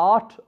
8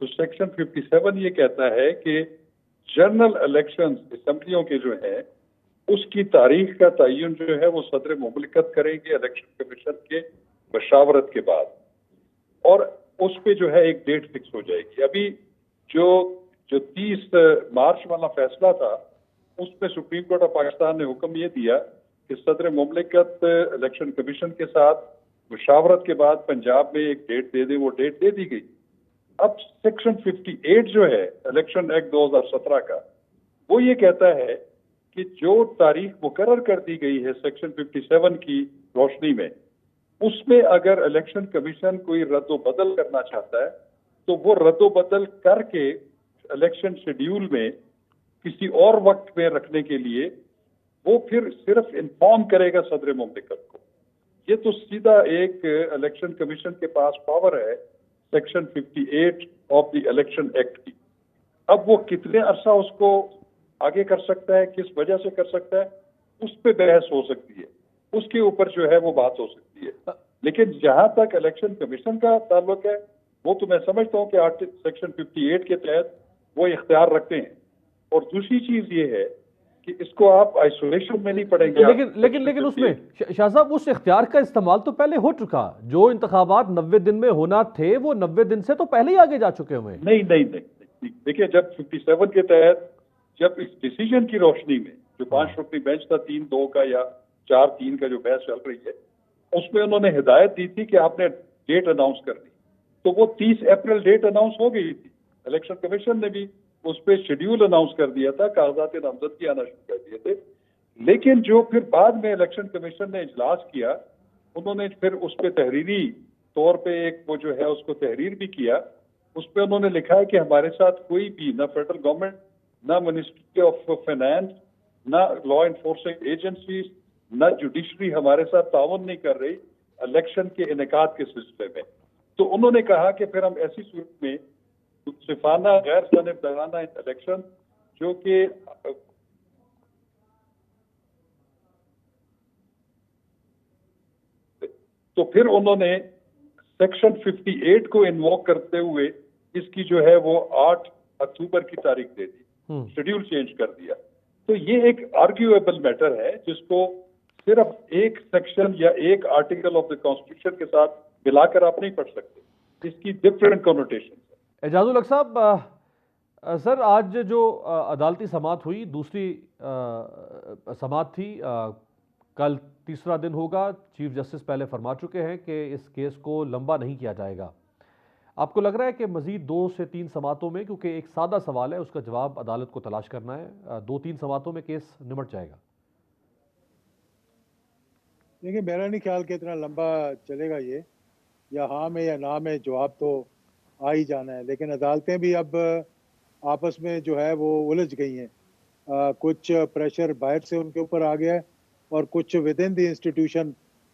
تو سیکشن 57 یہ کہتا ہے کہ جنرل الیکشن اسمبلیوں کے جو ہیں اس کی تاریخ کا تعین جو ہے وہ صدر مملکت کریں گے الیکشن کمیشن کے مشاورت کے بعد، اور اس پہ جو ہے ایک ڈیٹ فکس ہو جائے گی۔ ابھی جو 30 مارچ والا فیصلہ تھا اس میں سپریم کورٹ آف پاکستان نے حکم یہ دیا کہ صدر مملکت الیکشن کمیشن کے ساتھ مشاورت کے بعد پنجاب میں ایک ڈیٹ دے دے، وہ ڈیٹ دے دی گئی۔ اب سیکشن 58 جو ہے الیکشن ایکٹ 2017 کا، وہ یہ کہتا ہے کہ جو تاریخ مقرر کر دی گئی ہے سیکشن 57 کی روشنی میں، اس میں اگر الیکشن کمیشن کوئی رد و بدل کرنا چاہتا ہے تو وہ رد و بدل کر کے الیکشن شیڈیول میں کسی اور وقت میں رکھنے کے لیے وہ پھر صرف انفارم کرے گا صدر مملکت کو۔ یہ تو سیدھا ایک الیکشن کمیشن کے پاس پاور ہے section 58 of the election act کی۔ اب وہ کتنے عرصہ اس کو آگے کر سکتا ہے، کس وجہ سے کر سکتا ہے، اس پہ بحث ہو سکتی ہے، اس کے اوپر جو ہے وہ بات ہو سکتی ہے۔ لیکن جہاں تک الیکشن کمیشن کا تعلق ہے وہ تو میں سمجھتا ہوں کہ سیکشن 58 کے تحت وہ اختیار رکھتے ہیں۔ اور دوسری چیز یہ ہے کہ اس کو آپ آئسولیشن میں نہیں پڑھیں گے۔ لیکن اس میں شاہ صاحب اس اختیار کا استعمال تو پہلے ہو چکا، جو انتخابات 90 دن میں ہونا تھے وہ 90 دن سے تو پہلے ہی آگے جا چکے ہوئے ہیں۔ نہیں، دیکھیں جب 57 کے تحت جب اس ڈیسیجن کی روشنی میں جو 5 رکنی بینچ تھا 3-2 کا یا 4-3 کا جو بحث چل رہی ہے، اس میں انہوں نے ہدایت دی تھی کہ آپ نے ڈیٹ اناؤنس کر دی، تو وہ 30 اپریل ڈیٹ اناؤنس ہو گئی تھی۔ الیکشن کمیشن نے بھی اس پہ شیڈیول اناؤنس کر دیا تھا، کاغذات نامزدگی آنا شروع کر دیے تھے۔ لیکن جو پھر بعد میں الیکشن کمیشن نے اجلاس کیا، انہوں نے پھر اس پہ تحریری طور پہ ایک وہ جو ہے اس کو تحریر بھی کیا، اس پہ انہوں نے لکھا ہے کہ ہمارے ساتھ کوئی بھی نہ فیڈرل گورنمنٹ، نہ منسٹری آف فائنانس، نہ لا انفورسنگ ایجنسیز، نہ جوڈیشری ہمارے ساتھ تعاون نہیں کر رہی الیکشن کے انعقاد کے سلسلے میں۔ تو انہوں نے کہا کہ پھر ہم ایسی صورت میں منصفانہ غیر جانبدارانہ الیکشن جو کہ تو پھر انہوں نے سیکشن 58 کو انووک کرتے ہوئے اس کی جو ہے وہ 8 اکتوبر کی تاریخ دے دی، شیڈیول چینج کر دیا۔ تو یہ ایک آرگیویبل میٹر ہے جس کو صرف ایک سیکشن یا ایک آرٹیکل آف دا کانسٹیٹیوشن کے ساتھ ملا کر آپ نہیں پڑھ سکتے، اس کی ڈفرینٹ کنوٹیشن۔ اعجاز الحق صاحب، سر آج جو عدالتی سماعت ہوئی، دوسری سماعت تھی، کل تیسرا دن ہوگا۔ چیف جسٹس پہلے فرما چکے ہیں کہ اس کیس کو لمبا نہیں کیا جائے گا۔ آپ کو لگ رہا ہے کہ مزید 2 سے 3 سماعتوں میں، کیونکہ ایک سادہ سوال ہے اس کا جواب عدالت کو تلاش کرنا ہے، 2-3 سماعتوں میں کیس نمٹ جائے گا؟ دیکھیں میرا نہیں خیال کہ اتنا لمبا چلے گا یہ، یا ہاں میں یا نہ میں جواب تو آ ہی جانا ہے، لیکن عدالتیں بھی اب آپس میں جو ہے وہ الجھ گئی ہیں۔ کچھ پریشر باہر سے ان کے اوپر آ گیا ہے اور کچھ ود ان دی انسٹیٹیوشن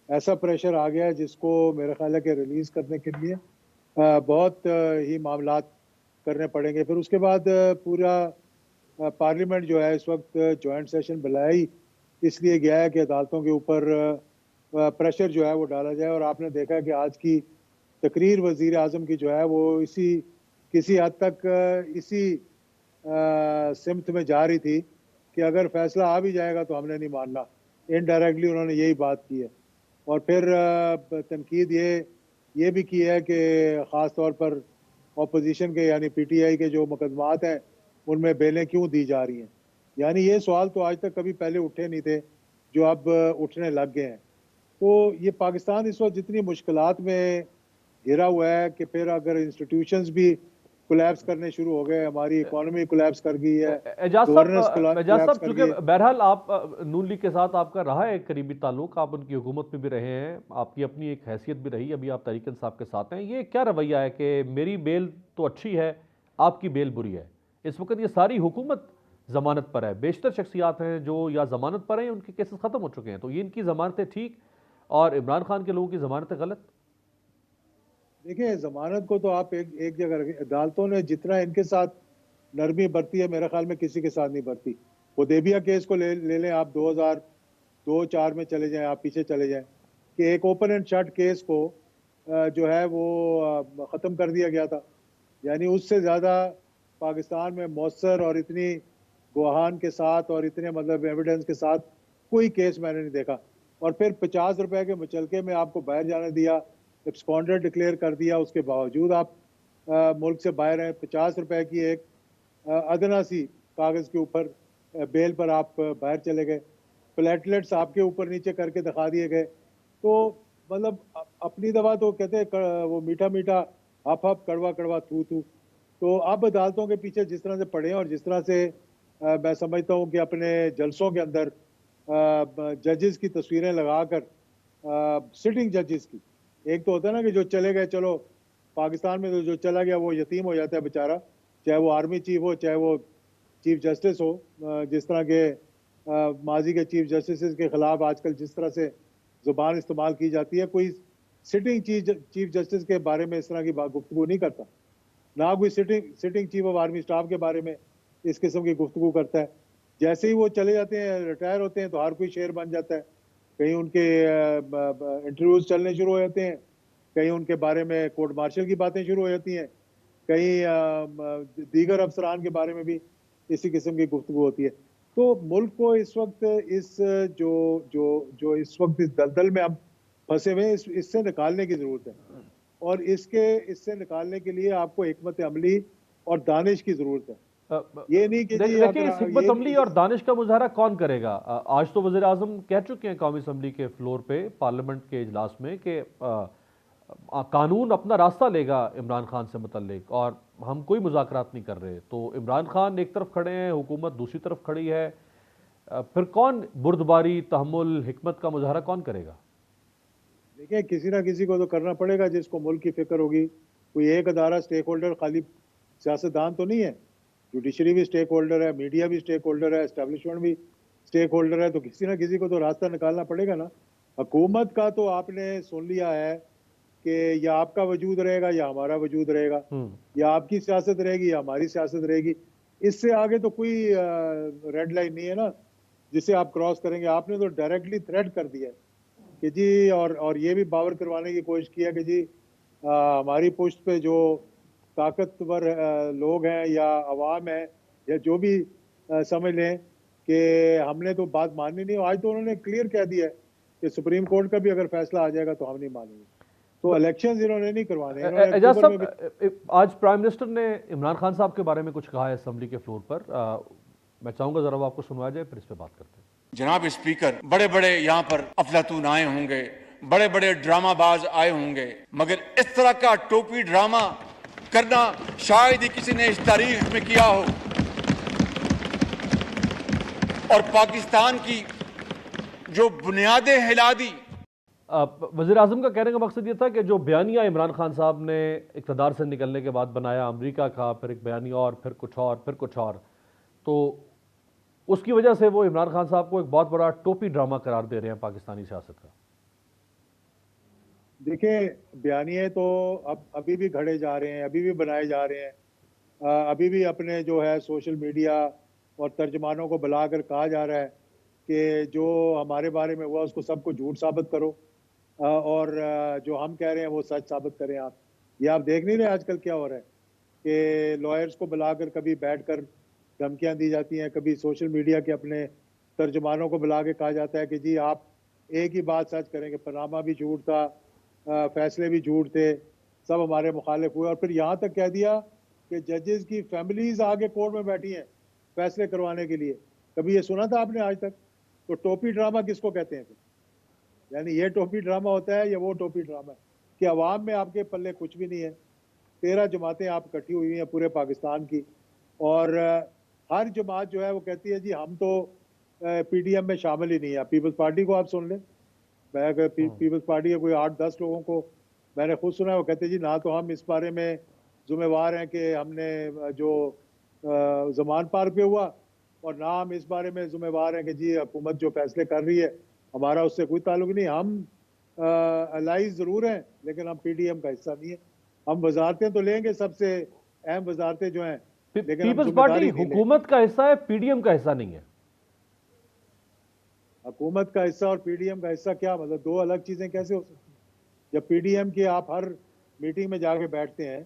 ایسا پریشر آ گیا ہے جس کو میرا خیال ہے کہ ریلیز کرنے کے لیے بہت ہی معاملات کرنے پڑیں گے۔ پھر اس کے بعد پورا پارلیمنٹ جو ہے اس وقت جوائنٹ سیشن بلایا ہی اس لیے گیا ہے کہ عدالتوں کے اوپر پریشر جو ہے وہ ڈالا جائے، اور آپ نے دیکھا کہ آج کی تقریر وزیر اعظم کی جو ہے وہ کسی حد تک اسی سمت میں جا رہی تھی کہ اگر فیصلہ آ بھی جائے گا تو ہم نے نہیں ماننا۔ انڈائریکٹلی انہوں نے یہی بات کی ہے، اور پھر تنقید یہ بھی کی ہے کہ خاص طور پر اپوزیشن کے یعنی پی ٹی آئی کے جو مقدمات ہیں ان میں بیلیں کیوں دی جا رہی ہیں۔ یعنی یہ سوال تو آج تک کبھی پہلے اٹھے نہیں تھے جو اب اٹھنے لگ گئے ہیں۔ تو یہ پاکستان اس وقت جتنی مشکلات میں گھرا ہوا ہے کہ پھر اگر انسٹیٹیوشنز بھی کولیپس کرنے شروع ہو گئے، ہماری اکانومی کولیپس کر گئی ہے، اعجاز صاحب چونکہ بہرحال آپ نون لیگ کے ساتھ آپ کا رہا ہے قریبی تعلق، آپ ان کی حکومت میں بھی رہے ہیں، آپ کی اپنی ایک حیثیت بھی رہی، ابھی آپ تحریک انصاف کے ساتھ ہیں، یہ کیا رویہ ہے کہ میری بیل تو اچھی ہے آپ کی بیل بری ہے؟ اس وقت یہ ساری حکومت ضمانت پر ہے، بیشتر شخصیات ہیں جو یا ضمانت پر ہیں ان کے کیسز ختم ہو چکے ہیں، تو یہ ان کی ضمانتیں ٹھیک اور عمران خان کے لوگوں کی ضمانتیں غلط؟ دیکھیں ضمانت کو تو آپ ایک جگہ رکھیں، عدالتوں نے جتنا ان کے ساتھ نرمی برتی ہے میرے خیال میں کسی کے ساتھ نہیں برتی۔ حدیبیہ کیس کو لے لیں آپ، 2002-4 میں چلے جائیں، آپ پیچھے چلے جائیں کہ ایک اوپن اینڈ شٹ کیس کو جو ہے وہ ختم کر دیا گیا تھا، یعنی اس سے زیادہ پاکستان میں مؤثر اور اتنی گواہان کے ساتھ اور اتنے مطلب ایویڈنس کے ساتھ کوئی کیس میں نے نہیں دیکھا. اور پھر 50 روپے کے مچلکے میں آپ کو باہر جانے دیا, ایبسکونڈر ڈکلیئر کر دیا, اس کے باوجود آپ ملک سے باہر ہیں. 50 روپے کی ایک ادنا سی کاغذ کے اوپر بیل پر آپ باہر چلے گئے. پلیٹلیٹس آپ کے اوپر نیچے کر کے دکھا دیے گئے. تو مطلب اپنی دوا تو کہتے ہیں وہ میٹھا میٹھا, ہپ ہپ, کڑوا کڑوا, تھو تھو. تو اب عدالتوں کے پیچھے جس طرح سے پڑے ہیں اور جس طرح سے میں سمجھتا ہوں کہ اپنے جلسوں کے اندر ججز کی تصویریں لگا کر, سٹنگ ججز کی, ایک تو ہوتا ہے نا کہ جو چلے گئے, چلو پاکستان میں تو جو چلا گیا وہ یتیم ہو جاتا ہے بیچارہ, چاہے وہ آرمی چیف ہو چاہے وہ چیف جسٹس ہو. جس طرح کے ماضی کے چیف جسٹس کے خلاف آج کل جس طرح سے زبان استعمال کی جاتی ہے, کوئی سٹنگ چیف جسٹس کے بارے میں اس طرح کی گفتگو نہیں کرتا, نہ کوئی sitting chief of army staff کے بارے میں اس قسم کی گفتگو کرتا ہے. جیسے ہی وہ چلے جاتے ہیں, ریٹائر ہوتے ہیں, تو ہر کوئی شیر بن جاتا ہے. کہیں ان کے انٹرویوز چلنے شروع ہو جاتے ہیں, کہیں ان کے بارے میں کورٹ مارشل کی باتیں شروع ہو جاتی ہیں, کہیں دیگر افسران کے بارے میں بھی اسی قسم کی گفتگو ہوتی ہے. تو ملک کو اس وقت اس جو اس وقت اس دلدل میں ہم پھنسے ہوئے ہیں, اس سے نکالنے کی ضرورت ہے. اور اس سے نکالنے کے لیے آپ کو حکمت عملی اور دانش کی ضرورت ہے. یہ نہیں کہ جی دیکھیں, اس حکمت عملی اور دانش کا مظاہرہ کون کرے گا؟ آج تو وزیر اعظم کہہ چکے ہیں قومی اسمبلی کے فلور پہ پارلیمنٹ کے اجلاس میں کہ قانون اپنا راستہ لے گا عمران خان سے متعلق, اور ہم کوئی مذاکرات نہیں کر رہے. تو عمران خان ایک طرف کھڑے ہیں, حکومت دوسری طرف کھڑی ہے, پھر کون بردباری, تحمل, حکمت کا مظاہرہ کون کرے گا؟ دیکھیں, کسی نہ کسی کو تو کرنا پڑے گا جس کو ملک کی فکر ہوگی. کوئی ایک ادارہ سٹیک ہولڈر خالی سیاستدان تو نہیں ہے, جوڈیشری بھی سٹیک ہولڈر ہے, میڈیا بھی سٹیک ہولڈر ہے, اسٹیبلشمنٹ بھی سٹیک ہولڈر ہے. تو کسی نہ کسی کو تو راستہ نکالنا پڑے گا نا. حکومت کا تو آپ نے سن لیا ہے کہ یا آپ کا وجود رہے گا یا ہمارا وجود رہے گا, یا آپ کی سیاست رہے گی یا ہماری سیاست رہے گی. اس سے آگے تو کوئی ریڈ لائن نہیں ہے نا جسے آپ کراس کریں گے. آپ نے تو ڈائریکٹلی تھریٹ کر دیا ہے کہ جی, اور یہ بھی باور کروانے کی کوشش کیا کہ جی ہماری پشت پہ جو طاقتور لوگ ہیں یا عوام ہیں یا جو بھی سمجھ لیں کہ ہم نے تو بات ماننی نہیں. آج تو انہوں نے کلیئر کہہ دیا ہے کہ سپریم کورٹ کا بھی اگر فیصلہ آ جائے گا تو ہم نہیں مانیں گے. تو الیکشنز انہوں نے نہیں کروانے. اعجاز صاحب, آج پرائم منسٹر نے عمران خان صاحب کے بارے میں کچھ کہا ہے اسمبلی کے فلور پر, میں چاہوں گا ذرا وہ آپ کو سنوایا جائے, پھر اس پہ بات کرتے ہیں. جناب اسپیکر, بڑے بڑے یہاں پر افلاطون آئے ہوں گے, بڑے بڑے ڈرامہ باز آئے ہوں گے, مگر اس طرح کا ٹوپی ڈرامہ کرنا شاید ہی کسی نے اس تاریخ میں کیا ہو. اور پاکستان کی جو بنیادیں ہلا دی. وزیر اعظم کا کہنے کا مقصد یہ تھا کہ جو بیانیہ عمران خان صاحب نے اقتدار سے نکلنے کے بعد بنایا, امریکہ کا, پھر ایک بیانیہ اور, پھر کچھ اور, پھر کچھ اور, تو اس کی وجہ سے وہ عمران خان صاحب کو ایک بہت بڑا ٹوپی ڈرامہ قرار دے رہے ہیں پاکستانی سیاست کا. دیکھیں, بیانیے تو ابھی بھی گھڑے جا رہے ہیں, ابھی بھی بنائے جا رہے ہیں, ابھی بھی اپنے جو ہے سوشل میڈیا اور ترجمانوں کو بلا کر کہا جا رہا ہے کہ جو ہمارے بارے میں ہوا اس کو سب کو جھوٹ ثابت کرو, اور جو ہم کہہ رہے ہیں وہ سچ ثابت کریں. آپ یہ آپ دیکھ نہیں رہے آج کل کیا ہو رہا ہے کہ لائرز کو بلا کر کبھی بیٹھ کر دھمکیاں دی جاتی ہیں, کبھی سوشل میڈیا کے اپنے ترجمانوں کو بلا کے کہا جاتا ہے کہ جی آپ ایک ہی بات سچ کریں کہ پاناما بھی جھوٹ تھا, فیصلے بھی جھوٹ تھے, سب ہمارے مخالف ہوئے. اور پھر یہاں تک کہہ دیا کہ ججز کی فیملیز آگے کورٹ میں بیٹھی ہیں فیصلے کروانے کے لیے. کبھی یہ سنا تھا آپ نے آج تک؟ تو ٹوپی ڈرامہ کس کو کہتے ہیں پھر؟ یعنی یہ ٹوپی ڈرامہ ہوتا ہے یا وہ ٹوپی ڈرامہ ہے کہ عوام میں آپ کے پلے کچھ بھی نہیں ہے. 13 جماعتیں آپ اکٹھی ہوئی ہیں پورے پاکستان کی, اور ہر جماعت جو ہے وہ کہتی ہے جی ہم تو پی ڈی ایم میں شامل ہی نہیں ہے. پیپلز پارٹی کو آپ سن لیں, میں پیپلز پارٹی کے کوئی 8-10 لوگوں کو میں نے خود سنا ہے, وہ کہتے ہیں جی نہ تو ہم اس بارے میں ذمہ وار ہیں کہ ہم نے جو زمان پار پہ ہوا, اور نہ ہم اس بارے میں ذمہ وار ہیں کہ جی حکومت جو فیصلے کر رہی ہے ہمارا اس سے کوئی تعلق نہیں. ہم الائز ضرور ہیں لیکن ہم پی ڈی ایم کا حصہ نہیں ہیں. ہم وزارتیں تو لیں گے, سب سے اہم وزارتیں جو ہیں, لیکن پیپلز پارٹی حکومت کا حصہ ہے, پی ڈی ایم کا حصہ نہیں ہے. حکومت کا حصہ اور پی ڈی ایم کا حصہ کیا مطلب؟ دو الگ چیزیں کیسے ہو سکتی ہیں؟ جب پی ڈی ایم کی آپ ہر میٹنگ میں جا کے بیٹھتے ہیں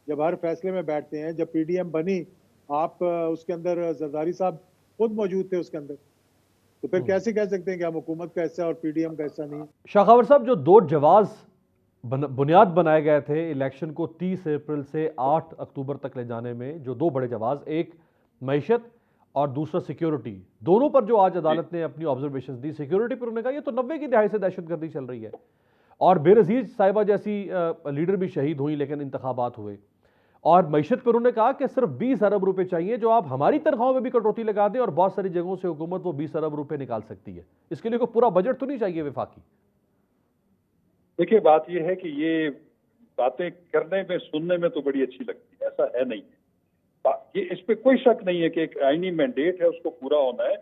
جب ہر فیصلے میں بیٹھتے ہیں. جب پی ڈی ایم بنی آپ اس کے اندر زرداری صاحب خود موجود تھے اس کے اندر, تو پھر کیسے کہہ سکتے ہیں کہ ہم حکومت کا حصہ اور پی ڈی ایم کا حصہ نہیں. شاخاور صاحب, جو دو جواز بنیاد بنائے گئے تھے الیکشن کو 30 اپریل سے 8 اکتوبر تک لے جانے میں, جو دو بڑے جواز, ایک معیشت اور دوسرا سیکیورٹی, دونوں پر جو آج عدالت نے اپنی آبزرویشنز دی. سیکیورٹی پر انہوں نے کہا یہ تو 90 کی دہائی سے دہشت گردی چل رہی ہے, اور بے نظیر صاحبہ جیسی لیڈر بھی شہید ہوئی لیکن انتخابات ہوئے. اور معیشت پر انہوں نے کہا کہ صرف 20 ارب روپے چاہیے جو آپ ہماری تنخواہوں میں بھی کٹوتی لگا دیں, اور بہت ساری جگہوں سے حکومت وہ 20 ارب روپے نکال سکتی ہے. اس کے لیے کوئی پورا بجٹ تو نہیں چاہیے وفاقی؟ دیکھیے بات یہ ہے کہ یہ باتیں کرنے میں سننے میں تو بڑی اچھی لگتی ہے, ایسا ہے نہیں ہے. یہ اس پہ کوئی شک نہیں ہے کہ ایک آئینی مینڈیٹ ہے, اس کو پورا ہونا ہے.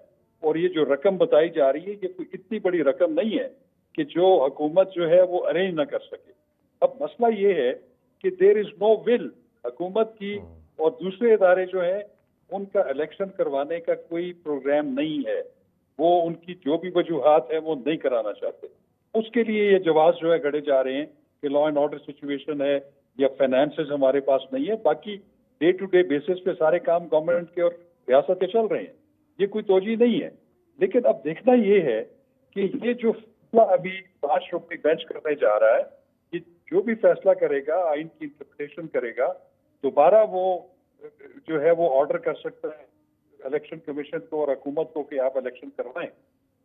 اور یہ جو رقم بتائی جا رہی ہے یہ کوئی اتنی بڑی رقم نہیں ہے کہ جو حکومت جو ہے وہ ارینج نہ کر سکے. اب مسئلہ یہ ہے کہ دیر از نو ول, حکومت کی اور دوسرے ادارے جو ہیں ان کا الیکشن کروانے کا کوئی پروگرام نہیں ہے. وہ ان کی جو بھی وجوہات ہیں وہ نہیں کرانا چاہتے. اس کے لیے یہ جواز جو ہے گھڑے جا رہے ہیں کہ لا اینڈ آرڈر سچویشن ہے یا فائنانسز ہمارے پاس نہیں ہے. باقی ڈے ٹو ڈے بیسس پہ سارے کام گورنمنٹ کے اور ریاست کے چل رہے ہیں, یہ کوئی توجہ نہیں ہے. لیکن اب دیکھنا یہ ہے کہ یہ جو فیصلہ ابھی 5 رکنی بینچ کرنے جا رہا ہے, یہ جو بھی فیصلہ کرے گا, آئین کی انٹرپریٹیشن کرے گا, دوبارہ وہ جو ہے وہ آرڈر کر سکتا ہے الیکشن کمیشن کو اور حکومت کو کہ آپ الیکشن کروائیں.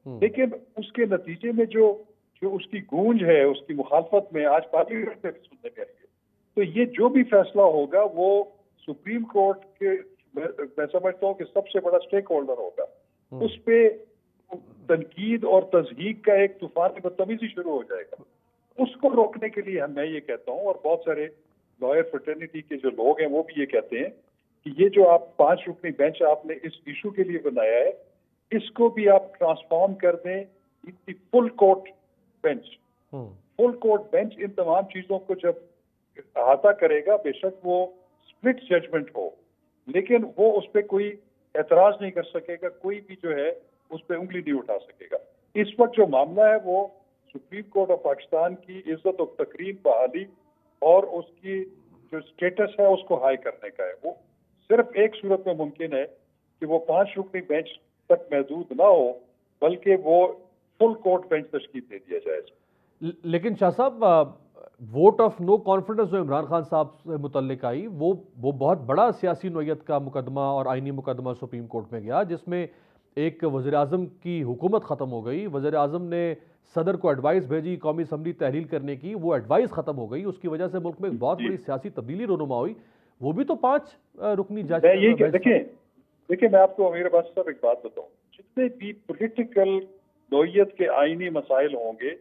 لیکن اس کے نتیجے میں جو اس کی گونج ہے, اس کی مخالفت میں آج پارلیمنٹ میں بھی سننے میں آئی ہے. تو یہ جو بھی فیصلہ ہوگا وہ سپریم کورٹ کے, میں سمجھتا ہوں کہ سب سے بڑا سٹیک ہولڈر ہوگا. اس پہ تنقید اور تضحیق کا ایک طوفان بدتمیزی شروع ہو جائے گا. اس کو روکنے کے لیے میں یہ کہتا ہوں, اور بہت سارے لائر فرٹرنیٹی کے جو لوگ ہیں وہ بھی یہ کہتے ہیں کہ یہ جو آپ 5 رکنی بینچ آپ نے اس ایشو کے لیے بنایا ہے, اس کو بھی آپ ٹرانسفارم کر دیں full court bench. Full court bench ان تمام چیزوں کو جب احاطہ کرے گا, بے شک وہ اسپلٹ ججمنٹ ہو, لیکن وہ اس پہ کوئی اعتراض نہیں کر سکے گا, کوئی بھی جو ہے اس پہ انگلی نہیں اٹھا سکے گا. اس وقت جو معاملہ ہے وہ سپریم کورٹ آف پاکستان کی عزت و تقریر بحالی اور اس کی جو اسٹیٹس ہے اس کو ہائی کرنے کا ہے. وہ صرف ایک صورت میں ممکن ہے کہ وہ 5 رکنی بینچ تک محدود نہ ہو, بلکہ وہ فل کورٹ بینچ تشکیل دے دیا جائے. لیکن شاہ صاحب, ووٹ آف نو کانفیڈنس جو عمران خان صاحب سے متعلق آئی, وہ بہت بڑا سیاسی نوعیت کا مقدمہ اور آئینی مقدمہ سپریم کورٹ میں گیا, جس میں ایک وزیر اعظم کی حکومت ختم ہو گئی. وزیر اعظم نے صدر کو ایڈوائس بھیجی قومی اسمبلی تحلیل کرنے کی, وہ ایڈوائس ختم ہو گئی. اس کی وجہ سے ملک میں ایک بہت بڑی سیاسی تبدیلی رونما ہوئی. وہ بھی تو 5 رکنی جج. دیکھیں میں آپ کو امیر عباس صاحب ایک بات بتاؤں, جتنے بھی پولیٹیکل نوعیت کے آئینی مسائل ہوں گے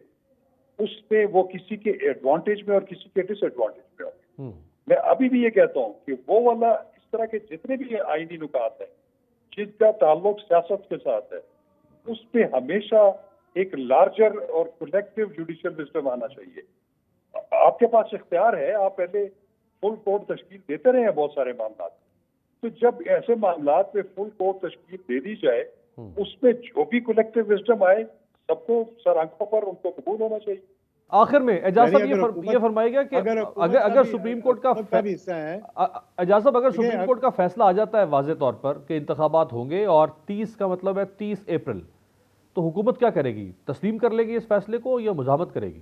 اس میں وہ کسی کے ایڈوانٹیج میں اور کسی کے ڈس ایڈوانٹیج میں ہوں گے. میں ابھی بھی یہ کہتا ہوں کہ وہ والا اس طرح کے جتنے بھی آئینی نکات ہیں جن کا تعلق سیاست کے ساتھ ہے, اس پہ ہمیشہ ایک لارجر اور کلیکٹیو جوڈیشل وزڈم آنا چاہیے. آپ کے پاس اختیار ہے, آپ پہلے فل کورٹ تشکیل دیتے رہے ہیں بہت سارے معاملات, تو جب ایسے معاملات میں فل کورٹ تشکیل دے دی جائے, اس میں جو بھی کلیکٹیو وزڈم آئے سب کو سر آنکھوں پر ان کو قبول ہونا چاہیے. آخر میں اعجاز صاحب یہ فرمائے گا کہ اگر سپریم کورٹ کا اعجاز صاحب اگر سپریم کورٹ کا فیصلہ آ جاتا ہے واضح طور پر کہ انتخابات ہوں گے اور 30 کا مطلب ہے 30 اپریل, تو حکومت کیا کرے گی؟ تسلیم کر لے گی اس فیصلے کو یا مزاحمت کرے گی؟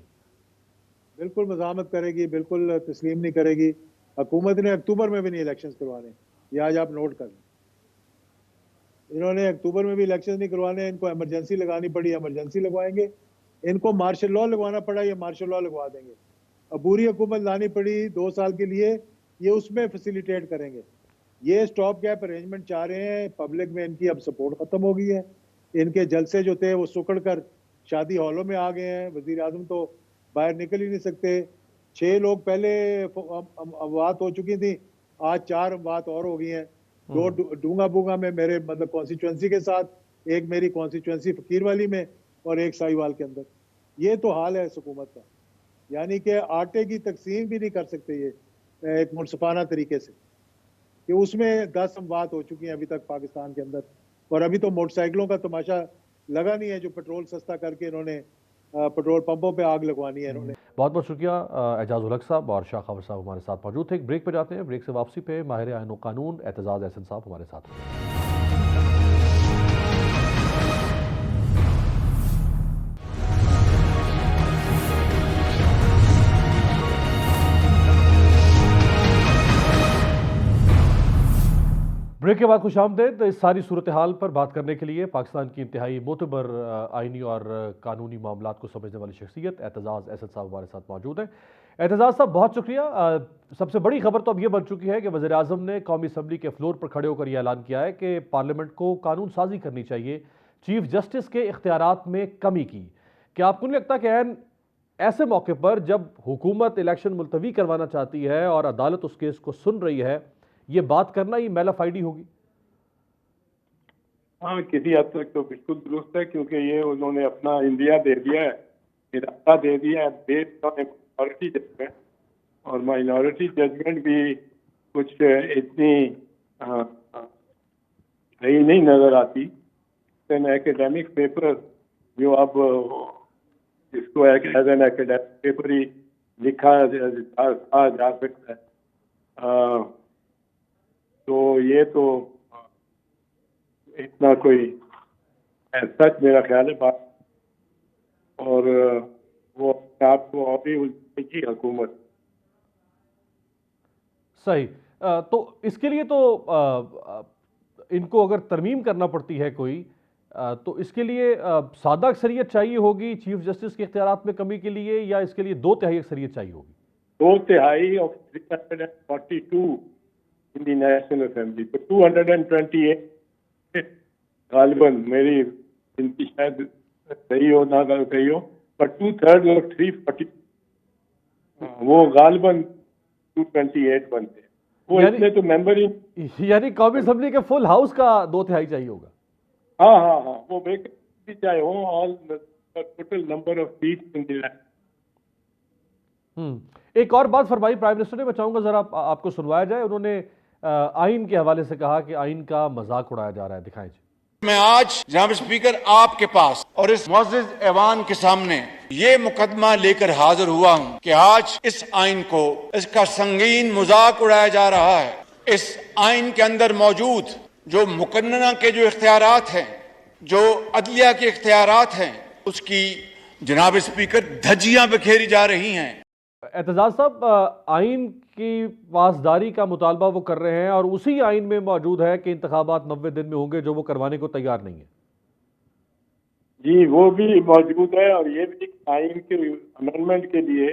بالکل مزاحمت کرے گی, بالکل تسلیم نہیں کرے گی. حکومت نے اکتوبر میں بھی نہیں الیکشنز کروانے, یہ آج آپ نوٹ کر لیں. انہوں نے اکتوبر میں بھی الیکشن نہیں کروانے, ان کو ایمرجنسی لگانی پڑی ایمرجنسی لگوائیں گے, ان کو مارشل لاء لگوانا پڑا یہ مارشل لاء لگوا دیں گے. عبوری حکومت لانی پڑی 2 سال کے لیے, یہ اس میں فیسیلیٹیٹ کریں گے. یہ سٹاپ گیپ ارینجمنٹ چاہ رہے ہیں, پبلک میں ان کی اب سپورٹ ختم ہو گئی ہے. ان کے جلسے جو تھے وہ سکڑ کر شادی ہالوں میں آ گئے ہیں. وزیر اعظم تو باہر نکل ہی نہیں سکتے. 6 لوگ پہلے اموات ہو چکی تھیں, آج 4 اموات اور ہو گئی ہیں. 2 ڈونگا بونگا میں میرے مطلب کانسٹیچوئنسی کے ساتھ, ایک میری کانسٹیچوئنسی فقیر والی میں اور ایک ساہیوال کے اندر. یہ تو حال ہے اس حکومت کا, یعنی کہ آٹے کی تقسیم بھی نہیں کر سکتے یہ ایک منصفانہ طریقے سے, کہ اس میں 10 اموات ہو چکی ہیں ابھی تک پاکستان کے اندر. اور ابھی تو موٹر سائیکلوں کا تماشا لگا نہیں ہے جو پیٹرول سستا کر کے انہوں نے پیٹرول پمپوں پہ آگ لگوانی ہے انہوں نے. بہت بہت شکریہ اعجاز الحق صاحب اور شاہ خاور صاحب ہمارے ساتھ موجود تھے. ایک بریک پہ جاتے ہیں. بریک سے واپسی پہ ماہر آئین و قانون اعتزاز احسن صاحب ہمارے ساتھ ہیں. بریک کے بعد خوش آمدید. اس ساری صورتحال پر بات کرنے کے لیے پاکستان کی انتہائی معتبر آئینی اور قانونی معاملات کو سمجھنے والی شخصیت اعتزاز احسن صاحب ہمارے ساتھ موجود ہیں. اعتزاز صاحب بہت شکریہ. سب سے بڑی خبر تو اب یہ بن چکی ہے کہ وزیر اعظم نے قومی اسمبلی کے فلور پر کھڑے ہو کر یہ اعلان کیا ہے کہ پارلیمنٹ کو قانون سازی کرنی چاہیے چیف جسٹس کے اختیارات میں کمی کی. کیا آپ کو نہیں لگتا کہ ایسے موقع پر جب حکومت الیکشن ملتوی کروانا چاہتی ہے اور عدالت اس کیس کو سن رہی ہے یہ بات کرنا ہی میلا فائڈی ہوگی؟ ہاں کسی حد تک تو بالکل درست ہے، کیونکہ یہ انہوں نے اپنا انڈیا دے دیا ہے، ارادہ دے دیا ہے بیسڈ آن مائنورٹی ججمنٹ، اور مائنورٹی ججمنٹ بھی کچھ اتنی صحیح نہیں نظر آتی. ایکیڈیمک پیپر جو اب جس کو ایز این ایکیڈیمک پیپر ہی لکھا جا سکتا ہے، تو یہ تو اتنا کوئی سچ میرا خیال ہے بات، اور وہ اپنے آپ کو اور بھی الجھنے کی حکومت. صحیح. تو اس کے لیے تو ان کو اگر ترمیم کرنا پڑتی ہے کوئی تو اس کے لیے سادہ اکثریت چاہیے ہوگی چیف جسٹس کے اختیارات میں کمی کے لیے، یا اس کے لیے 2/3 اکثریت چاہیے ہوگی؟ 2/3 of 342 in the National Assembly. تو 228 غالباً، میری گنتی شاید صحیح ہو نہ صحیح ہو، پر 2/3 of 340 وہ غالباً 228 بنتے ہیں. وہ اتنے تو ممبر ہی، یعنی قومی اسمبلی کے فل ہاؤس کا 2/3 چاہیے ہوگا. ہاں وہ بھی چاہے ہوں، all total number of seats in the land. ایک اور بات فرمائی پرائم منسٹر نے، میں چاہوں گا ذرا آپ کو سنوایا جائے. انہوں نے آئین کے حوالے سے کہا کہ آئین کا مذاق اڑایا جا رہا ہے. دکھائیں جی. میں آج جناب اسپیکر آپ کے پاس اور اس معزز ایوان کے سامنے یہ مقدمہ لے کر حاضر ہوا ہوں کہ آج اس آئین کو، اس کا سنگین مذاق اڑایا جا رہا ہے. اس آئین کے اندر موجود جو مقننہ کے جو اختیارات ہیں، جو عدلیہ کے اختیارات ہیں، اس کی جناب اسپیکر دھجیاں بکھیری جا رہی ہیں. اعتزاز صاحب، آئین کی پاسداری کا مطالبہ وہ کر رہے ہیں اور اسی آئین میں موجود ہے کہ انتخابات 90 دن میں ہوں گے، جو وہ کروانے کو تیار نہیں ہے. جی وہ بھی موجود ہے، اور یہ بھی آئین کے امینڈمنٹ کے لیے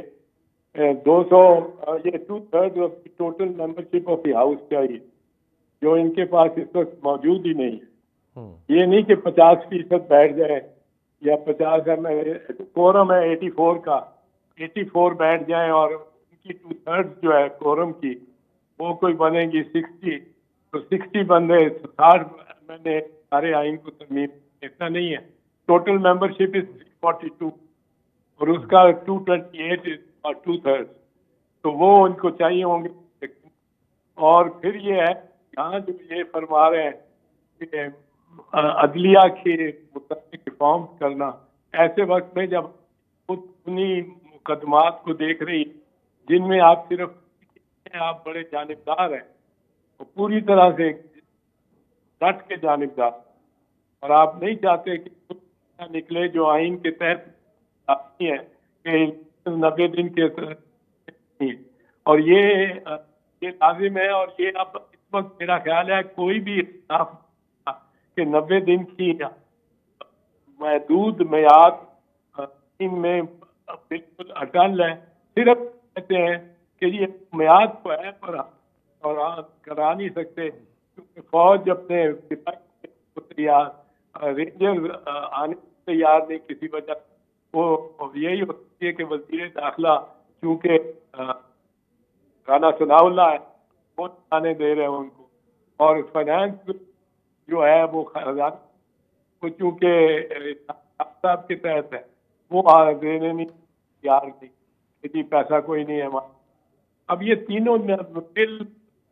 2/3 of total membership of the house چاہیے، جو ان کے پاس اس وقت موجود ہی نہیں ہے. یہ نہیں کہ 50% بیٹھ جائیں یا 50 کورم ہے 84 کا، 84 بیٹھ جائیں اور ان کی 2/3 جو ہے کورم کی وہ کوئی بنے گی 60، تو 60 بندے 60 میں نے سارے آئین کو ترمیم، اتنا نہیں ہے. ٹوٹل ممبرشپ از 342 اور اس کا 228 اور 2/3، تو وہ ان کو چاہیے ہوں گے. اور پھر یہ ہے یہاں جو یہ فرما رہے ہیں کہ عدلیہ کے متعلق ریفارمز کرنا، ایسے وقت میں جب خود انہی مقدمات کو دیکھ رہی جن میں آپ صرف آپ بڑے جانبدار ہیں، پوری طرح سے ڈٹ کے جانبدار، اور آپ نہیں چاہتے کہ نکلے جو آئین کے تحت آتی ہے کہ 90 دن کے، اور یہ لازم ہے. اور یہ اب اس وقت میرا خیال ہے کوئی بھی اختلاف کہ 90 دن کی محدود میعاد میں بالکل اٹل ہے. صرف کہتے ہیں کہ یہ میعاد تو ہے پر اور کرا نہیں سکتے کیونکہ فوج اپنے تیار، رینجر آنے تیار نہیں کسی وجہ. وہ یہی ہوتی ہے کہ وزیر داخلہ چونکہ رانا ثناء اللہ ہے وہ آنے دے رہے ہیں ان کو، اور فائنانس جو ہے وہ خزانہ چونکہ صاحب کے تحت ہے وہ دینے نہیں تیار نہیں کہ جی پیسہ کوئی نہیں ہے ہمارا. اب یہ تینوں بل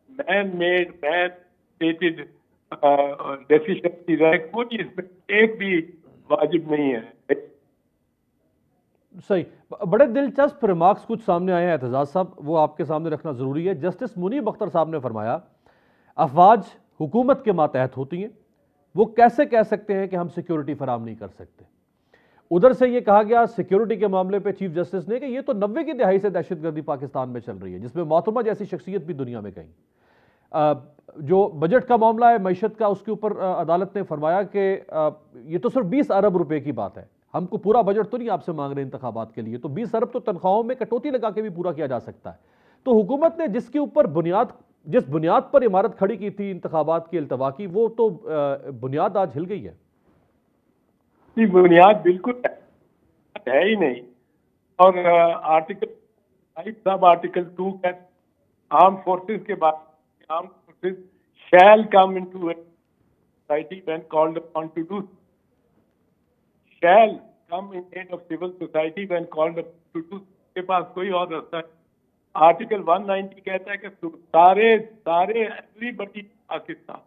man made man stated deficiencies ہے، کوئی اس میں ایک بھی واجب نہیں ہے. صحیح. بڑے دلچسپ ریمارکس کچھ سامنے آئے ہیں اعتزاز صاحب, وہ آپ کے سامنے رکھنا ضروری ہے. جسٹس منیب اختر صاحب نے فرمایا افواج حکومت کے ماتحت ہوتی ہیں, وہ کیسے کہہ سکتے ہیں کہ ہم سیکیورٹی فراہم نہیں کر سکتے. ادھر سے یہ کہا گیا سیکیورٹی کے معاملے پہ چیف جسٹس نے کہ یہ تو 90 کی دہائی سے دہشت گردی پاکستان میں چل رہی ہے, جس میں محترمہ جیسی شخصیت بھی دنیا میں کہیں. جو بجٹ کا معاملہ ہے معیشت کا, اس کے اوپر عدالت نے فرمایا کہ یہ تو صرف 20 ارب روپے کی بات ہے, ہم کو پورا بجٹ تو نہیں آپ سے مانگ رہے انتخابات کے لیے, تو 20 ارب تو تنخواہوں میں کٹوتی لگا کے بھی پورا کیا جا سکتا ہے. تو حکومت نے جس بنیاد پر عمارت کھڑی کی تھی انتخابات کی التوا کی, وہ تو بنیاد آج ہل گئی ہے. جی, بنیاد بالکل ہے ہی نہیں. اور آرٹیکل 5 سب آرٹیکل 2 کا آرم فورسز کے بعد arm forces shall come into a society when called upon to do, shall come in aid of civil society when called upon to do. کے پاس کوئی اور راستہ ہے. آرٹیکل 190 کہتا ہے کہ سارے everybody Pakistan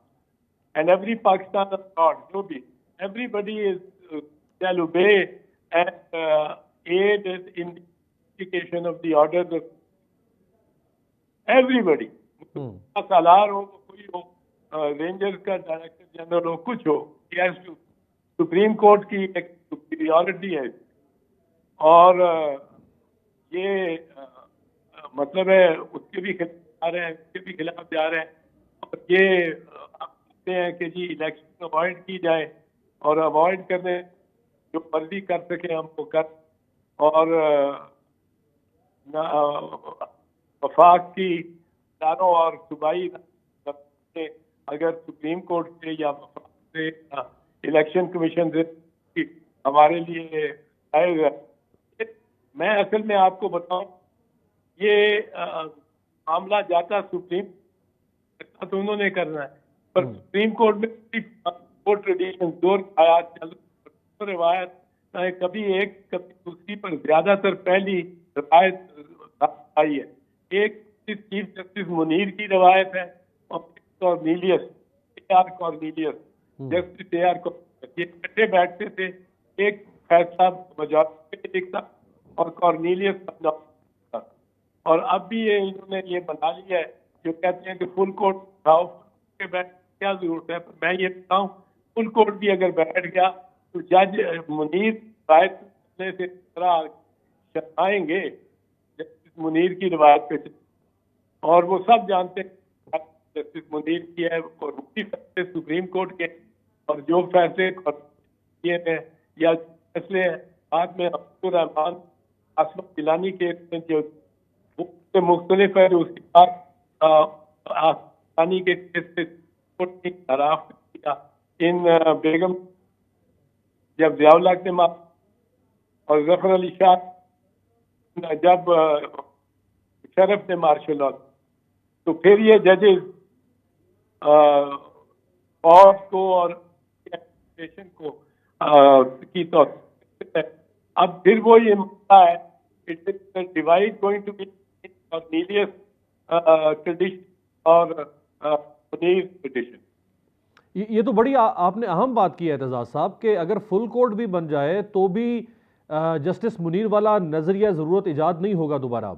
and every Pakistan abroad, جو بھی everybody is shall obey and aid in the execution of the orders of everybody. سالار ہو, کوئی ہو, رینجر کا ڈائریکٹر جنرل ہو, کچھ ہو, سپریم کورٹ کی ایک سپیریورٹی ہے. اور یہ مطلب ہے اس کے بھی خلاف جا رہے ہیں, اس کے بھی خلاف جا رہے ہیں. اور یہ آپ کہتے ہیں کہ جی الیکشن اوائڈ کی جائے, اور اوائڈ کرنے جو مرضی کر سکے ہم کو کر. اور وفاق کی اداروں اور صوبائی اگر سپریم کورٹ سے یا وفاق سے الیکشن کمیشن سے ہمارے لیے آئے گا. میں اصل میں آپ کو بتاؤں, یہ معاملہ جاتا سپریم تو انہوں نے کرنا ہے, پر سپریم کورٹ میں کورٹ ٹریڈیشن دو روایت کبھی ایک کبھی دوسری, پر زیادہ تر پہلی روایت آئی ہے. ایک چیف جسٹس منیر کی روایت ہے, اور Cornelius justice A R Cornelius, یہ اکٹھے بیٹھتے تھے, ایک فیصلہ مجورٹی کا اور کارنیلیس سمجھا. اور اب بھی یہ انہوں نے یہ بنا لیا ہے جو کہتے ہیں کہ فل کورٹ اٹھاؤ, کے بیٹھ کیا ضرورت ہے. میں یہ بتاؤں فل کورٹ بھی اگر بیٹھ گیا تو جج منیر روایت کرنے سے شرمائیں گے جسٹس منیر کی روایت پہ. اور وہ سب جانتے ہیں جسٹس منیر کی ہے, اور وہی فیصلے سپریم کورٹ کے, اور جو فیصلے کیے ہیں یا فیصلے بعد میں عبد الرحمان عاصمت گیلانی کے جو مختلف ہے, جو اس کے بعد آسانی کے کیس سے خراف کیا. ان بیگم جب ضیاء اللہ کے ماں اور ظفر علی شاہ جب شرف نے مارشل لا, تو پھر یہ ججز فوج کو اور ایڈمنسٹریشن کو کی توسیع. اب پھر وہ یہ مسئلہ ہے, it is divide going to be Cornelius tradition اور منیر ٹریڈیشن. یہ تو بڑی آپ نے اہم بات کی ہے اعتزاز صاحب, کہ اگر فل کورٹ بھی بن جائے تو بھی جسٹس منیر والا نظریہ ضرورت ایجاد نہیں ہوگا دوبارہ. اب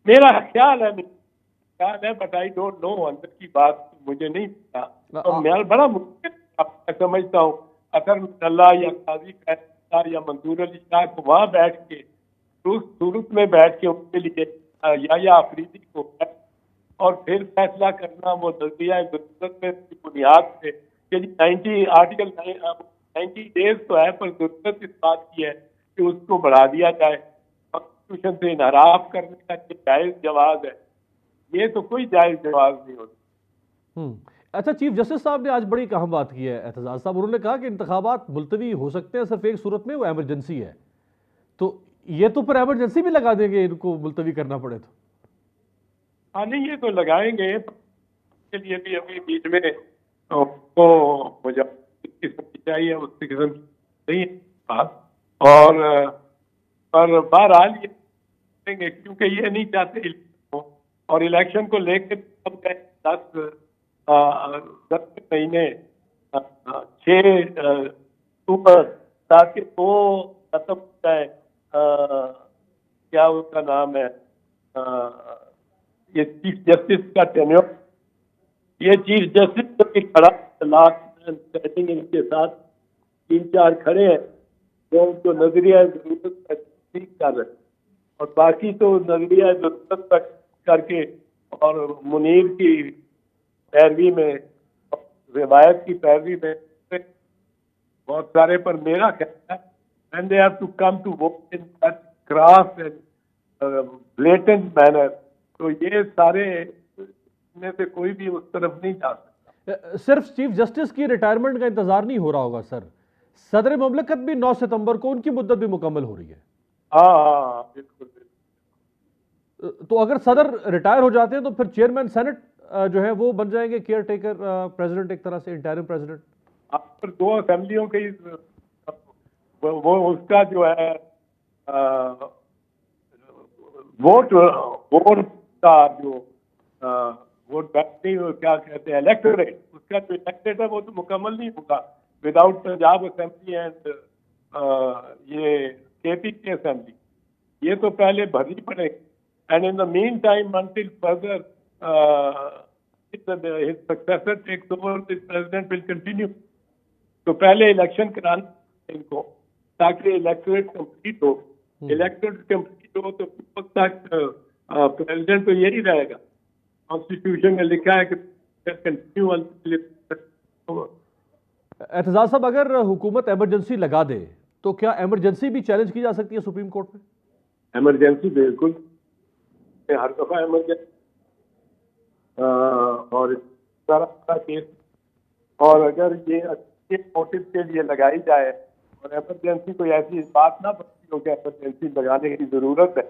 میرا خیال ہے بٹ آئی ڈونٹ نو, اندر کی بات مجھے نہیں پتا. میں بڑا مشکل سمجھتا ہوں اثر اللہ یا قاضی فیصلہ یا منظور علی شاہ کو وہاں بیٹھ کے صورت میں بیٹھ کے ان کے لیے یا آفریدی کو اور پھر فیصلہ کرنا وہ نظریہ ضرورت میں بنیاد پہ کہ 90 ڈیز تو ہے, پر ضرورت اس بات کی ہے کہ اس کو بڑھا دیا جائے. کانسٹیٹیوشن سے انحراف کرنے کا یہ جائز جواز ہے, یہ تو کوئی جائز جواز نہیں ہوتا. اچھا, چیف جسٹس صاحب نے آج بڑی ایک اہم بات کی ہے اعتزاز صاحب, انہوں نے کہا کہ انتخابات ملتوی ہو سکتے ہیں صرف ایک صورت میں, وہ ایمرجنسی ہے. تو یہ تو پھر ایمرجنسی بھی لگا دیں گے ان کو ملتوی کرنا پڑے تو. ہاں نہیں, یہ تو لگائیں گے, اس کے لیے بھی ابھی بیچ میں چاہیے اس قسم نہیں بات. اور بہرحال یہ کریں گے کیونکہ یہ نہیں چاہتے اور الیکشن کو لے کے 10 مہینے 6 اکتوبر تاکہ وہ ختم ہو جائے, کیا اس کا نام ہے, یہ چیف جسٹس کا ٹینیور, یہ چیف جسٹس جو کہ کھڑا لاسٹ سیٹنگ ان کے ساتھ 3-4 کھڑے ہیں جو ان کو نظریہ ضرورت ٹھیک کر رہے ہیں, اور باقی تو نظریہ ضرورت تک کر کے اور منیر کی پیروی میں, روایت کی پیروی میں بہت سارے, پر میرا خیال ہے and they have to come to vote in that crass and blatant manner. تو یہ سارے میں سے کوئی بھی اس طرف نہیں جا سکتا. صرف چیف جسٹس کی ریٹائرمنٹ کا انتظار نہیں ہو رہا ہوگا سر, صدر مملکت بھی 9 ستمبر کو ان کی مدت بھی مکمل ہو رہی ہے. ہاں بالکل. تو اگر صدر ریٹائر ہو جاتے ہیں تو پھر چیئرمین سینٹ جو ہے وہ بن جائیں گے کیئر ٹیکر پریزیڈنٹ, ایک طرح سے انٹرم پریزیڈنٹ. آپ پر 2 اسمبلیوں کے وہ اس کا جو ہے ووٹ کا جو ووٹ کیا کہتے ہیں الیکٹوریٹ, اس کا جو الیکٹریٹ ہے وہ تو مکمل نہیں ہوگا وداؤٹ پنجاب اسمبلی اینڈ یہ کے پی کی اسمبلی. یہ تو پہلے بھرنی پڑے گی. And in the meantime until further his successor takes over, the president will continue. تو پہلے الیکشن کرانا ان کو تاکہ الیکٹوریٹ کمپلیٹ ہو. الیکٹوریٹ کمپلیٹ ہو تو اس وقت تک پریزیڈنٹ تو یہی رہے گا. کانسٹیٹیوشن میں لکھا ہے کہ کنٹینیو. اعتزاز صاحب, اگر حکومت ایمرجنسی لگا دے تو کیا ایمرجنسی بھی چیلنج کی جا سکتی ہے سپریم کورٹ میں؟ ایمرجنسی بالکل, ہر دفعہ ایمرجنسی, اور سارا کیس, اور اگر یہ موٹو کے لیے لگائی جائے اور ایمرجنسی کوئی ایسی بات نہ بنتی ہو کہ ایمرجنسی لگانے کی ضرورت ہے.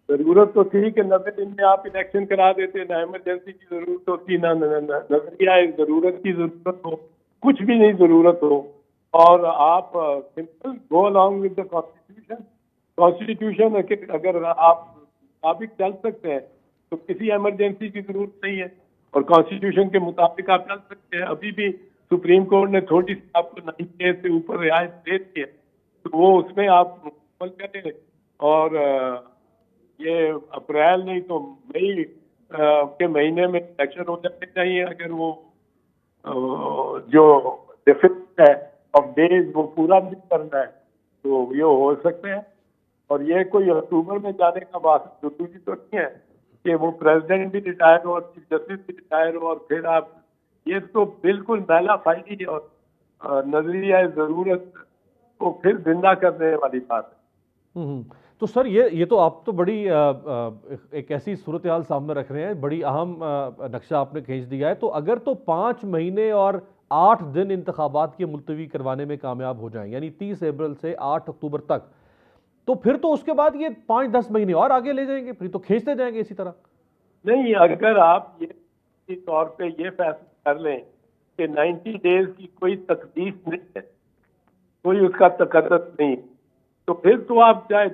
ضرورت تو تھی کہ 90 دن میں آپ الیکشن کرا دیتے, نہ ایمرجنسی کی ضرورت ہوتی, نہ نظریہ ضرورت کی ضرورت ہو, کچھ بھی نہیں ضرورت ہو, اور آپ simple go along with the constitution. اگر آپ مطابق چل سکتے ہیں تو کسی ایمرجنسی کی ضرورت نہیں ہے, اور کانسٹیٹیوشن کے مطابق آپ چل سکتے ہیں. ابھی بھی سپریم کورٹ نے تھوڑی سی آپ کو 90 سے اوپر رعایت دے دی ہے, تو وہ اس میں آپ مکمل کریں, اور یہ اپریل نہیں تو مئی کے مہینے میں الیکشن ہو جانے چاہیے. اگر وہ جو ڈیفیسٹ ہے آف ڈیز وہ پورا بھی کرنا ہے تو یہ ہو سکتے ہیں. اور یہ کوئی اکتوبر میں جانے کا بات ضروری تو نہیں ہے کہ وہ پریزیڈنٹ بھی ریٹائر ہو اور چیف جسٹس بھی ریٹائر ہو, اور پھر آپ, یہ تو بالکل میلا فائدی اور نظریہ ضرورت کو پھر زندہ کرنے والی بات ہے. تو سر یہ تو آپ تو بڑی ایک ایسی صورتحال سامنے رکھ رہے ہیں, بڑی اہم نقشہ آپ نے کھینچ دیا ہے. تو اگر تو 5 مہینے اور 8 دن انتخابات کے ملتوی کروانے میں کامیاب ہو جائیں, یعنی 30 اپریل سے 8 اکتوبر تک, تو پھر تو اس کے بعد یہ 5-10 مہینے اور آگے لے جائیں گے, پھر تو کھینچتے جائیں گے اسی طرح. نہیں, اگر آپ یہ طور پہ یہ فیصلہ کر لیں کہ 90 ڈیز کی کوئی تقدیس نہیں ہے, کوئی اس کا تقدس نہیں, تو پھر تو آپ چاہے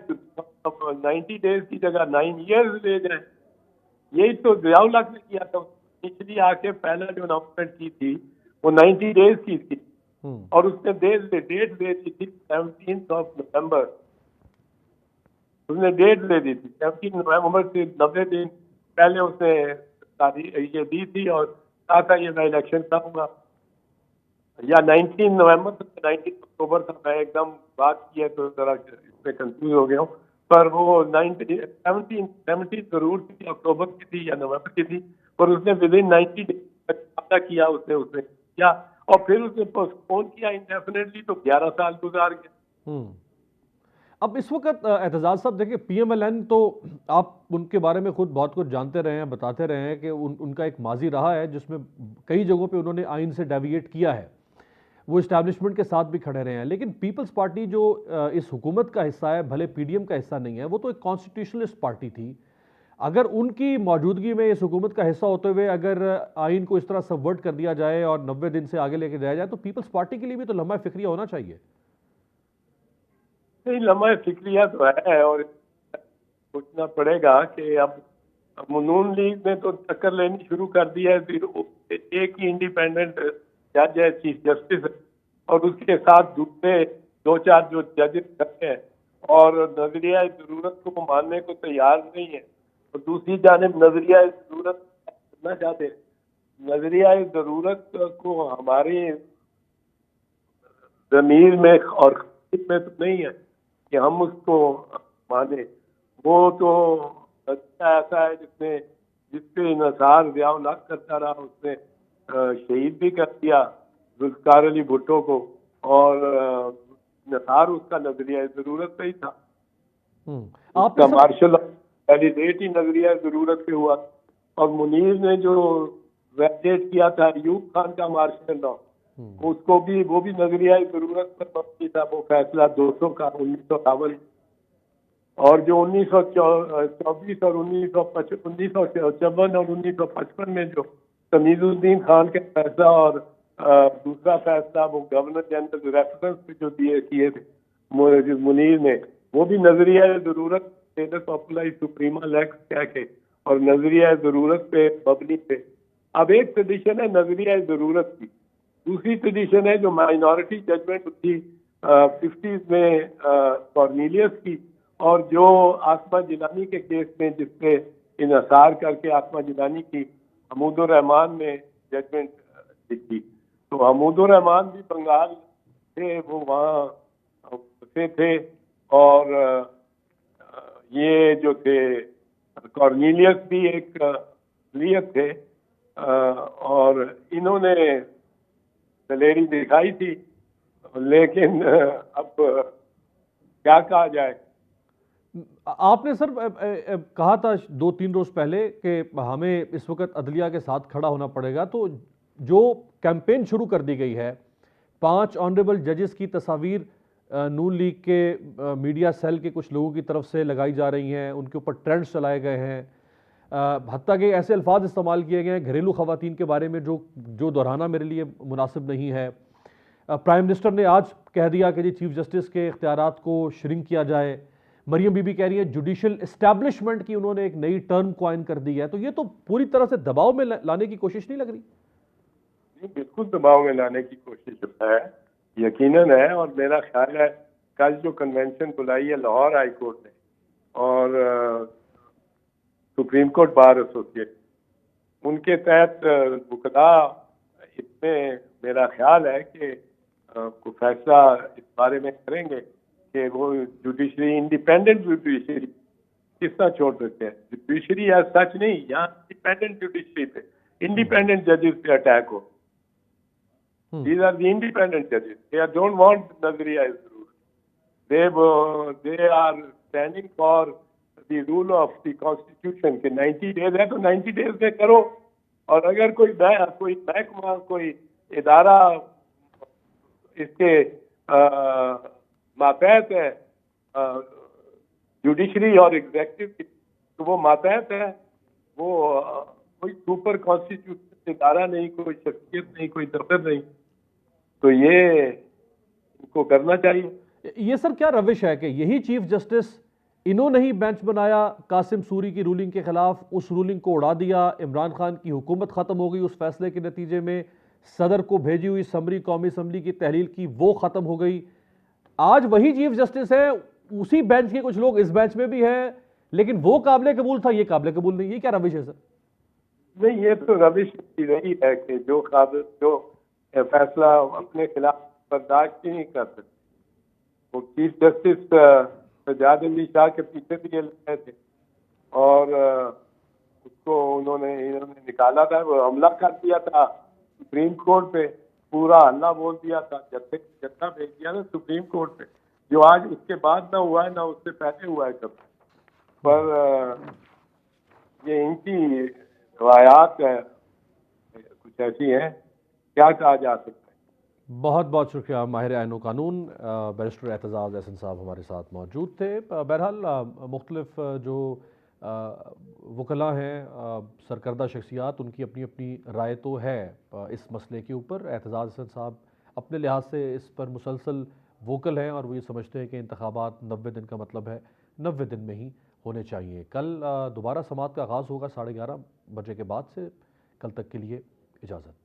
90 ڈیز کی جگہ 9 ایئرز لے جائیں. یہی تو ضیاء الحق نے کیا تھا, پچھلی آ کے پہلا جو اناؤنسمنٹ کی تھی وہ 90 ڈیز کی تھی, اور اس نے ڈیٹ دے دی تھی 17 نومبر. اس نے ڈیٹ دے دی تھی 17 نومبر سے 90 دن پہلے اس نے تاریخ یہ دی تھی, اور کہا تھا یہ میں الیکشن کروں گا, یا 19 نومبر سے 19 اکتوبر تک. میں ایک دم بات کی ہے تو ذرا اس میں کنفیوز ہو گیا ہوں, پر وہ 17 ضرور تھی, اکتوبر کی تھی یا نومبر کی تھی, اور اس نے ود ان 90 ڈیز کیا اس نے کیا, اور پھر اس نے پوسٹ پون کیا انڈیفینیٹلی, تو 11 سال گزار گئے. اب اس وقت اعتزاز صاحب دیکھیں, پی ایم ایل این تو آپ ان کے بارے میں خود بہت کچھ جانتے رہے ہیں, بتاتے رہے ہیں کہ ان کا ایک ماضی رہا ہے جس میں کئی جگہوں پہ انہوں نے آئین سے ڈیویٹ کیا ہے, وہ اسٹیبلشمنٹ کے ساتھ بھی کھڑے رہے ہیں. لیکن پیپلز پارٹی جو اس حکومت کا حصہ ہے, بھلے پی ڈی ایم کا حصہ نہیں ہے, وہ تو ایک کانسٹیٹیوشنلسٹ پارٹی تھی. اگر ان کی موجودگی میں اس حکومت کا حصہ ہوتے ہوئے اگر آئین کو اس طرح سبورٹ کر دیا جائے اور 90 دن سے آگے لے کے جایا جائے, تو پیپلز پارٹی کے لیے بھی تو لمحہ فکریہ ہونا چاہیے. نہیں, لمحہ فکریہ تو ہے, اور سوچنا پڑے گا کہ اب نون لیگ نے تو ٹکر لینی شروع کر دی ہے. ایک ہی انڈیپینڈنٹ جج ہے, چیف جسٹس, اور اس کے ساتھ دوسرے دو چار جو ججز کرتے ہیں اور نظریہ ضرورت کو ماننے کو تیار نہیں ہے، اور دوسری جانب نظریہ ضرورت کرنا چاہتے ہیں۔ نظریہ ضرورت کو ہماری ضمیر میں اور خلق میں تو نہیں ہے کہ ہم اس کو مانیں۔ وہ تو ایسا ہے جس پہ انحصار ضیاء الحق کرتا رہا، اس نے شہید بھی کر دیا ذوالفقار علی بھٹو کو، اور انحصار اس کا نظریہ ضرورت پہ ہی تھا۔ آپ کا مارشل ویلیڈیٹ ہی نظریہ ضرورت پہ ہوا، اور منیر نے جو ویلیڈیٹ کیا تھا ایوب خان کا مارشل لا، اس کو بھی وہ بھی نظریہ ضرورت پر مبنی تھا، وہ فیصلہ 200 کا 1958، اور جو 1924 اور 1954 اور 1955 میں جو تمیز الدین خان کا فیصلہ اور دوسرا فیصلہ وہ گورنر جنرل ریفرنس پہ جو کیے تھے منیر نے، وہ بھی نظریہ ضرورت سپریما لیکس کہہ کے اور نظریہ ضرورت پہ مبنی تھے۔ اب ایک ٹریڈیشن ہے نظریہ ضرورت کی، دوسری ٹریڈیشن ہے جو مائنورٹی ججمنٹ تھی 50s میں کارنیلیس کی، اور جو آسمہ جیلانی کے کیس میں جس پہ انحصار کر کے آسمہ جیلانی کی حمود الرحمان نے ججمنٹ لکھی۔ تو حمود الرحمان بھی بنگال تھے، وہ وہاں سے تھے، اور یہ جو تھے کارنیلیس بھی ایک لیت تھے، اور انہوں نے دلیری دکھائی تھی، لیکن اب کیا کہا جائے۔ آپ نے سر کہا تھا 2-3 روز پہلے کہ ہمیں اس وقت عدلیہ کے ساتھ کھڑا ہونا پڑے گا، تو جو کیمپین شروع کر دی گئی ہے 5 آنریبل ججز کی تصاویر نون لیگ کے میڈیا سیل کے کچھ لوگوں کی طرف سے لگائی جا رہی ہیں، ان کے اوپر ٹرینڈز چلائے گئے ہیں، حتیٰ کہ ایسے الفاظ استعمال کیے گئے ہیں گھریلو خواتین کے بارے میں جو دہرانا میرے لیے مناسب نہیں ہے۔ پرائم منسٹر نے آج کہہ دیا کہ جی چیف جسٹس کے اختیارات کو شرنک کیا جائے۔ مریم بی بی کہہ رہی ہے جوڈیشل اسٹیبلشمنٹ کی انہوں نے ایک نئی ٹرم کوائن کر دی ہے، تو یہ تو پوری طرح سے دباؤ میں لانے کی کوشش نہیں لگ رہی؟ بالکل دباؤ میں لانے کی کوشش ہے، یقیناً ہے، اور میرا خیال ہے کل جو کنونشن بلائی ہے لاہور ہائی کورٹ نے اور سپریم کورٹ بار ایسوسی ایشن، ان کے تحت وکلاء اس میں میرا خیال ہے کہ کوئی فیصلہ اس بارے میں کریں گے کہ وہ جوڈیشری انڈیپینڈنٹ جوڈیشری کس طرح چھوڑ سکتے ہیں۔ جوڈیشری ایز سچ نہیں، یہاں انڈیپینڈنٹ جوڈیشری پہ انڈیپینڈنٹ ججز پہ attack who. These are the independent judges. They don't want Nazariya Zarur. They are standing for the rule of the constitution کہ 90 days ہے تو 90 days میں کرو، اور اگر کوئی محکمہ کوئی ادارہ اس کے ماتحت ہے جوڈیشری اور ایگزیکٹو کی، تو وہ ماتحت ہے، وہ کوئی سپر کانسٹیٹیوشن ادارہ نہیں، کوئی شخصیت نہیں، کوئی دفتر نہیں، تو یہ ان کو کرنا چاہیے۔ یہ سر کیا روش ہے کہ یہی چیف جسٹس انہوں نے ہی بینچ بنایا قاسم سوری کی رولنگ کے خلاف، اس رولنگ کو اڑا دیا، عمران خان کی حکومت ختم ہو گئی اس فیصلے کے نتیجے میں، صدر کو بھیجی ہوئی سمری قومی اسمبلی کی تحلیل کی وہ ختم ہو گئی، آج وہی چیف جسٹس ہیں، اسی بینچ کے کچھ لوگ اس بینچ میں بھی ہیں، لیکن وہ قابل قبول تھا، یہ قابل قبول نہیں، یہ کیا روش ہے سر؟ نہیں، یہ تو روش رہی ہے کہ جو فیصلہ اپنے خلاف برداشت ہی نہیں کر سکتے۔ وہ چیف جسٹس سجاد علی شاہ کے پیچھے بھی یہ لگے تھے، اور اس کو انہوں نے نکالا تھا، وہ حملہ کر دیا تھا سپریم کورٹ پہ، پورا حلہ بول دیا تھا، جتھا بھیج دیا نا سپریم کورٹ پہ، جو آج اس کے بعد نہ ہوا ہے نہ اس سے پہلے ہوا ہے کب۔ پر یہ ان کی روایات کچھ ایسی ہیں، کیا کہا جا سکتا ہے۔ بہت بہت شکریہ ماہر آئین و قانون بیرسٹر اعتزاز احسن صاحب ہمارے ساتھ موجود تھے۔ بہرحال مختلف جو وکلاء ہیں، سرکردہ شخصیات، ان کی اپنی اپنی رائے تو ہے اس مسئلے کے اوپر۔ اعتزاز احسن صاحب اپنے لحاظ سے اس پر مسلسل ووکل ہیں، اور وہ یہ سمجھتے ہیں کہ انتخابات 90 دن کا مطلب ہے 90 دن میں ہی ہونے چاہیے۔ کل دوبارہ سماعت کا آغاز ہوگا 11:30 بجے کے بعد سے۔ کل تک کے لیے اجازت۔